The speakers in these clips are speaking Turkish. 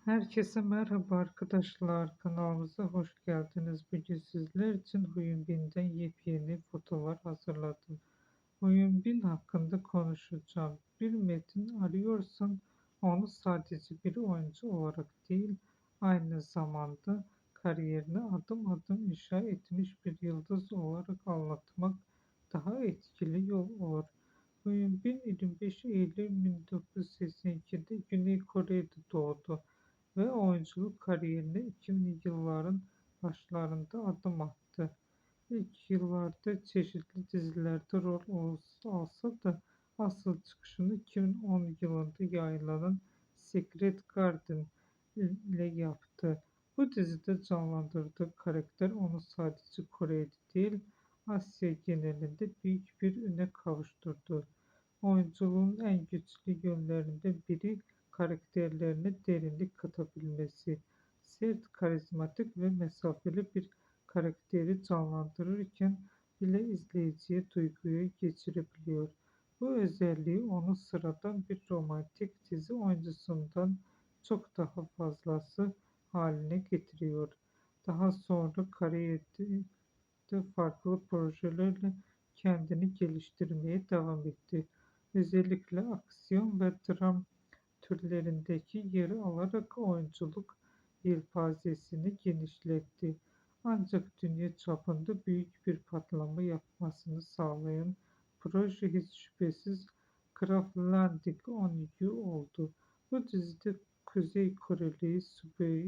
Herkese merhaba arkadaşlar. Kanalımıza hoş geldiniz. Bugün sizler için Huyun Bin'den yepyeni fotolar hazırladım. Huyun Bin hakkında konuşacağım. Bir metin arıyorsan onu sadece bir oyuncu olarak değil, aynı zamanda kariyerini adım adım inşa etmiş bir yıldız olarak anlatmak daha etkili yol olur. Huyun Bin 25 Eylül 1982'de Güney Kore'de doğdu ve oyunculuk kariyerine 2000'li yılların başlarında adım attı. İlk yıllarda çeşitli dizilerde rol alsa da asıl çıkışını 2010 yılında yayınlanan Secret Garden ile yaptı. Bu dizide canlandırdığı karakter onu sadece Kore'de değil, Asya genelinde büyük bir üne kavuşturdu. Oyunculuğun en güçlü yönlerinden biri karakterlerine derinlik katabilmesi. Sert, karizmatik ve mesafeli bir karakteri canlandırırken bile izleyiciye duyguyu geçirebiliyor. Bu özelliği onu sıradan bir romantik dizi oyuncusundan çok daha fazlası haline getiriyor. Daha sonra kariyerinde farklı projelerle kendini geliştirmeye devam etti. Özellikle aksiyon ve dram türlerindeki yeri alarak oyunculuk yelpazesini genişletti. Ancak dünya çapında büyük bir patlama yapmasını sağlayan proje hiç şüphesiz Craft Landing on You oldu. Bu dizide Kuzey Koreli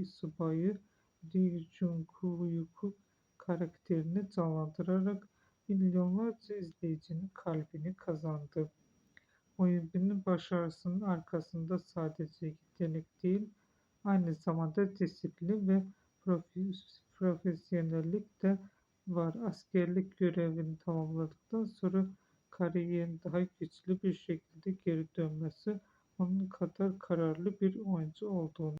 subayı Lee Jung-hyuk'u karakterini canlandırarak milyonlarca izleyicinin kalbini kazandı. Oyunun başarısının arkasında sadece yetenek değil, aynı zamanda disiplin ve profesyonellik de var. Askerlik görevini tamamladıktan sonra kariyerin daha güçlü bir şekilde geri dönmesi onun kadar kararlı bir oyuncu olduğunu